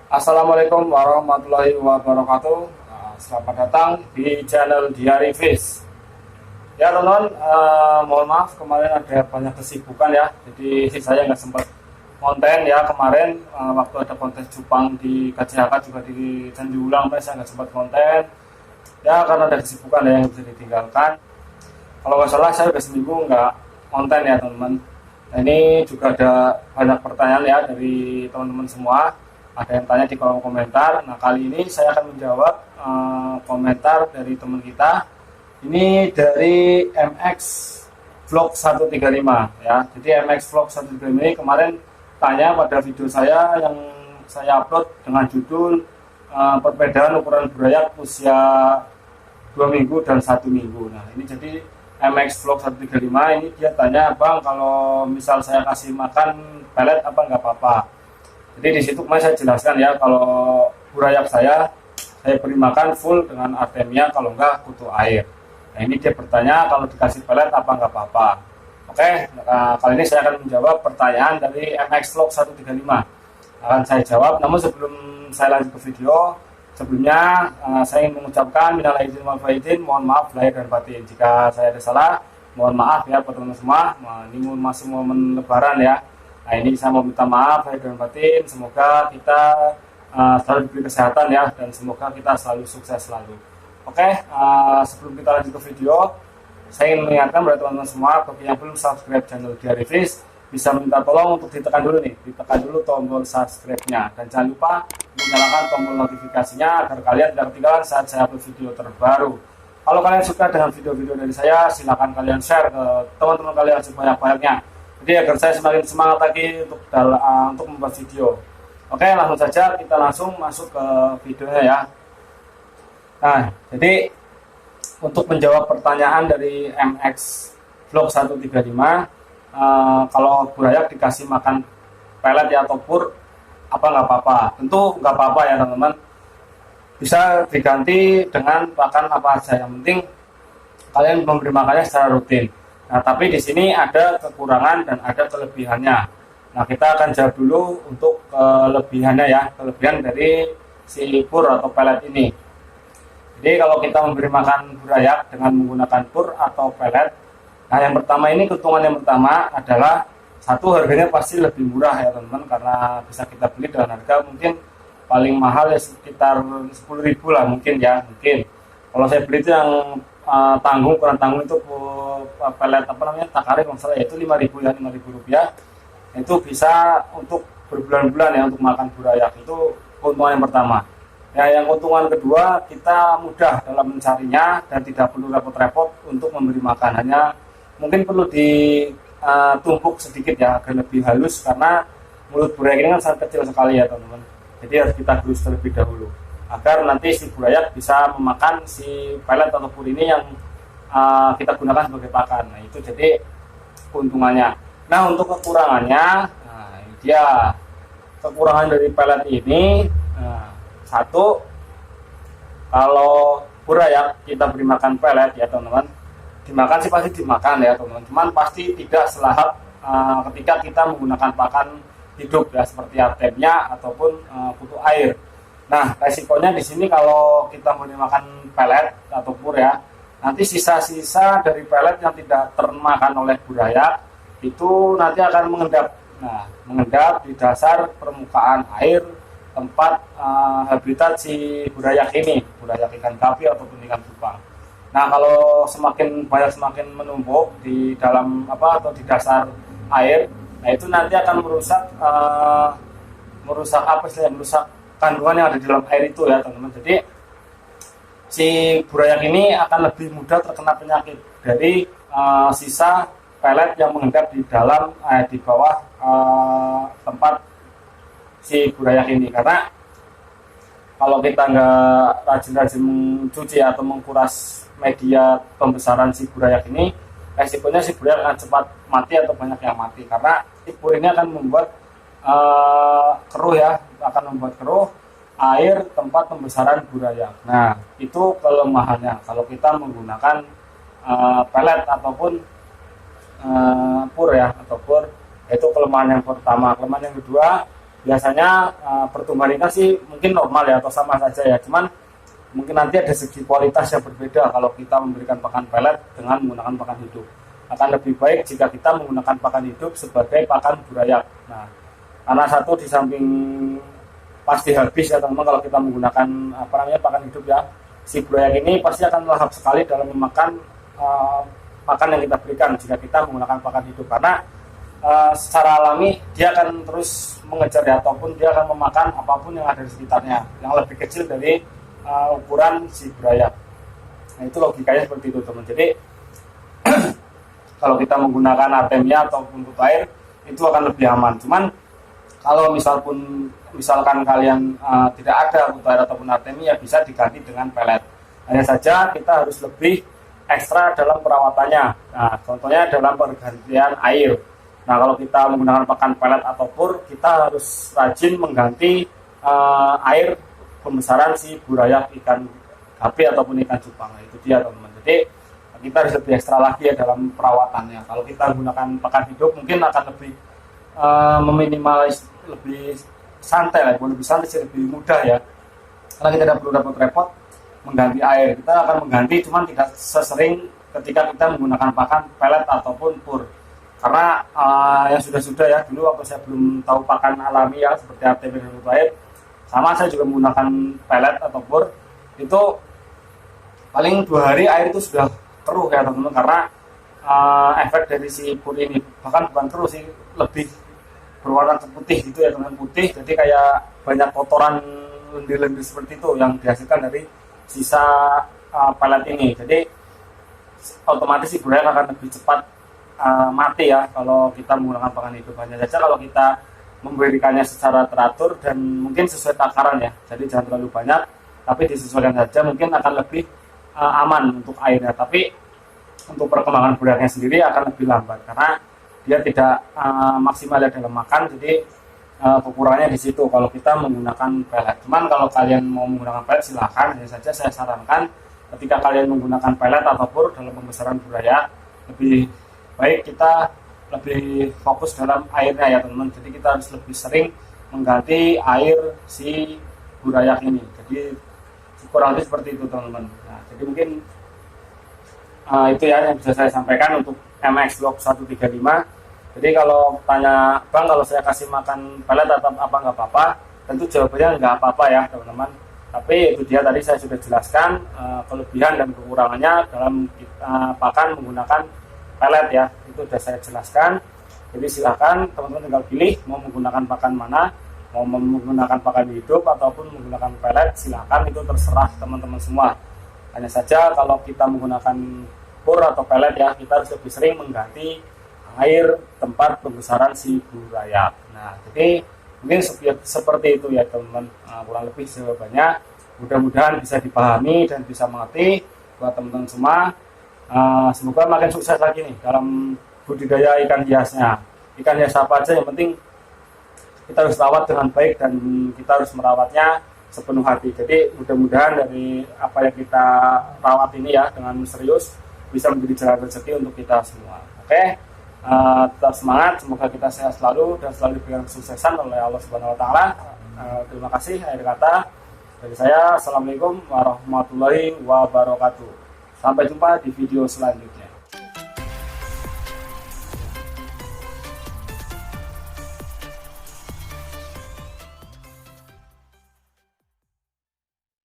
Assalamualaikum warahmatullahi wabarakatuh. Selamat datang di channel Diary Fish. Ya teman-teman, mohon maaf kemarin ada banyak kesibukan ya. Jadi saya nggak sempat konten ya kemarin, waktu ada konten cupang di KCHK juga di Candi Ulang, saya nggak sempat konten. Ya karena ada kesibukan ya yang bisa ditinggalkan. Kalau nggak salah saya udah seminggu nggak konten ya teman-teman. Nah, ini juga ada banyak pertanyaan ya dari teman-teman semua. Ada yang tanya di kolom komentar. Nah, kali ini saya akan menjawab komentar dari teman kita. Ini dari MX Vlog 135 ya. Jadi MX Vlog 135 ini kemarin tanya pada video saya yang saya upload dengan judul perbedaan ukuran burayak usia 2 minggu dan 1 minggu. Nah, ini jadi MX Vlog 135 ini dia tanya, "Bang, kalau misal saya kasih makan pelet apa nggak apa-apa?" Jadi di situ kemarin saya jelaskan ya, kalau burayak saya beri makan full dengan artemia, kalau enggak kutu air. Nah, ini dia bertanya kalau dikasih pelet apa enggak apa-apa. Oke, nah, kali ini saya akan menjawab pertanyaan dari MX Vlog 135. Akan saya jawab, namun sebelum saya lanjut ke video, sebelumnya saya ingin mengucapkan minal aidin wal faizin, mohon maaf lahir dan batin. Jika saya ada salah, mohon maaf ya buat teman-teman semua. Nah, ini masih momen lebaran ya. Nah, ini saya mau minta maaf lahir dan batin, semoga kita selalu diberi kesehatan ya, dan semoga kita selalu sukses selalu. Oke, sebelum kita lanjut ke video, saya ingin mengingatkan kepada teman-teman semua, bagi yang belum subscribe channel Diary Fish, bisa minta tolong untuk ditekan dulu nih, ditekan dulu tombol subscribe-nya, dan jangan lupa menyalakan tombol notifikasinya agar kalian tidak ketinggalan saat saya upload video terbaru. Kalau kalian suka dengan video-video dari saya, silakan kalian share ke teman-teman kalian sebanyak-banyaknya. Jadi agar saya semakin semangat lagi untuk membuat video. Oke, langsung saja kita langsung masuk ke videonya ya. Nah, jadi untuk menjawab pertanyaan dari MX Vlog 135, kalau burayak dikasih makan pelet ya atau pur, apa nggak apa-apa? Tentu nggak apa-apa ya teman-teman. Bisa diganti dengan pakan apa aja, yang penting kalian memberi makannya secara rutin. Nah, tapi di sini ada kekurangan dan ada kelebihannya. Nah, kita akan jawab dulu untuk kelebihannya ya, kelebihan dari si pur atau pelet ini. Jadi kalau kita memberi makan burayak dengan menggunakan pur atau pelet, nah yang pertama ini keuntungan yang pertama adalah satu, harganya pasti lebih murah ya teman-teman, karena bisa kita beli dengan harga mungkin paling mahal ya sekitar 10.000 lah mungkin ya, mungkin. Kalau saya beli itu yang ukuran tanggung itu pelet apa namanya takare kalau salah, yaitu 5.000 ya, 5.000 rupiah. Itu bisa untuk berbulan-bulan ya untuk makan burayak. Itu keuntungan yang pertama ya. Yang keuntungan kedua, kita mudah dalam mencarinya dan tidak perlu repot-repot untuk memberi makan, hanya mungkin perlu ditumpuk sedikit ya agar lebih halus, karena mulut burayak ini kan sangat kecil sekali ya teman-teman. Jadi harus kita gerus terlebih dahulu agar nanti si burayak bisa memakan si pelet atau pur ini yang kita gunakan sebagai pakan. Nah, itu jadi keuntungannya. Nah, untuk kekurangannya, nah ini dia kekurangan dari pelet ini. Nah, satu, kalau burayak kita beri makan pelet ya teman-teman, dimakan sih pasti dimakan ya teman-teman, cuman pasti tidak selahap ketika kita menggunakan pakan hidup ya, seperti artemia ataupun kutu air. Nah, resikonya di sini kalau kita memberi makan pelet atau pur ya, nanti sisa-sisa dari pelet yang tidak termakan oleh burayak itu nanti akan mengendap. Nah, mengendap di dasar permukaan air tempat habitat si burayak ini, burayak ikan gapi ataupun ikan cupang. Nah, kalau semakin banyak, semakin menumpuk di dalam atau di dasar air, nah itu nanti akan merusak kandungan yang ada di dalam air itu ya teman-teman. Jadi si burayak ini akan lebih mudah terkena penyakit dari sisa pelet yang mengendap di dalam di bawah tempat si burayak ini. Karena kalau kita nggak rajin-rajin mencuci atau mengkuras media pembesaran si burayak ini, resikonya si burayak akan cepat mati atau banyak yang mati, karena si pur ini akan membuat keruh ya, akan membuat keruh air tempat pembesaran burayak. Nah, itu kelemahannya kalau kita menggunakan pelet ataupun pur ya, atau pur. Itu kelemahan yang pertama. Kelemahan yang kedua, biasanya pertumbuhan ikan sih mungkin normal ya atau sama saja ya, cuman mungkin nanti ada segi kualitas yang berbeda kalau kita memberikan pakan pelet dengan menggunakan pakan hidup. Akan lebih baik jika kita menggunakan pakan hidup sebagai pakan burayak. Nah, karena satu di samping pasti habis ya teman-teman kalau kita menggunakan pakan hidup ya, si burayak ini pasti akan lahap sekali dalam memakan pakan yang kita berikan jika kita menggunakan pakan hidup, karena secara alami dia akan terus mengejar ya, ataupun dia akan memakan apapun yang ada di sekitarnya yang lebih kecil dari ukuran si burayak. Nah, itu logikanya seperti itu teman. Jadi kalau kita menggunakan artemia ataupun kutu air itu akan lebih aman. Cuman kalau misalkan kalian tidak ada kutu air ataupun artemia, bisa diganti dengan pelet. Hanya saja kita harus lebih ekstra dalam perawatannya. Nah, contohnya dalam pergantian air. Nah, kalau kita menggunakan pakan pelet atau pur, kita harus rajin mengganti air pembesaran si burayak ikan gapi ataupun ikan cupang. Nah, itu dia teman-teman. Jadi kita harus lebih ekstra lagi ya dalam perawatannya. Kalau kita menggunakan pakan hidup mungkin akan lebih meminimalis, lebih santai lah, lebih santai sih, lebih mudah ya. Karena kita tidak perlu repot-repot mengganti air. Kita akan mengganti, cuman tidak sesering ketika kita menggunakan pakan pelet ataupun pur. Karena yang sudah-sudah ya, dulu waktu saya belum tahu pakan alami ya seperti artemia dan kutu air, sama saya juga menggunakan pelet atau pur, itu paling 2 hari air itu sudah keruh ya teman-teman, karena efek dari si pur ini, bahkan bukan keruh sih, lebih berwarna putih gitu ya teman, putih, jadi kayak banyak kotoran lendir-lendir seperti itu yang dihasilkan dari sisa pelet ini. Jadi otomatis si burayak akan lebih cepat mati ya kalau kita menggunakan pakan hidup. Hanya saja kalau kita memberikannya secara teratur dan mungkin sesuai takaran ya, jadi jangan terlalu banyak, tapi disesuaikan saja, mungkin akan lebih aman untuk airnya. Tapi untuk perkembangan burayaknya sendiri akan lebih lambat karena dia tidak maksimal dalam makan, jadi kekurangannya di situ kalau kita menggunakan pelet. Cuman kalau kalian mau menggunakan pelet silahkan, hanya saja saya sarankan ketika kalian menggunakan pelet atau pur dalam pembesaran burayak, lebih baik kita lebih fokus dalam airnya ya teman-teman. Jadi kita harus lebih sering mengganti air si burayak ini. Jadi kurang lebih seperti itu teman-teman. Nah, jadi mungkin itu ya yang bisa saya sampaikan untuk MX Block 135. Jadi kalau tanya Bang, kalau saya kasih makan pelet atau apa nggak apa-apa, tentu jawabannya nggak apa-apa ya teman-teman. Tapi itu dia tadi saya sudah jelaskan kelebihan dan kekurangannya dalam pakan menggunakan pelet ya, itu sudah saya jelaskan. Jadi silakan teman-teman tinggal pilih mau menggunakan pakan mana, mau menggunakan pakan hidup ataupun menggunakan pelet, silakan, itu terserah teman-teman semua. Hanya saja kalau kita menggunakan pur atau pelet ya, kita harus lebih sering mengganti air tempat pembesaran si burayak. Nah, jadi mungkin seperti itu ya teman-teman, kurang lebih jawabannya. Mudah-mudahan bisa dipahami dan bisa mengerti buat teman-teman semua. Semoga makin sukses lagi nih dalam budidaya ikan hiasnya. Ikan hias apa aja, yang penting kita harus rawat dengan baik dan kita harus merawatnya sepenuh hati. Jadi mudah-mudahan dari apa yang kita rawat ini ya dengan serius bisa menjadi jalan rezeki untuk kita semua. Oke, tetap semangat, semoga kita sehat selalu dan selalu diberikan kesuksesan oleh Allah Subhanahu Wa Taala. Terima kasih. Akhir kata dari saya, assalamualaikum warahmatullahi wabarakatuh. Sampai jumpa di video selanjutnya.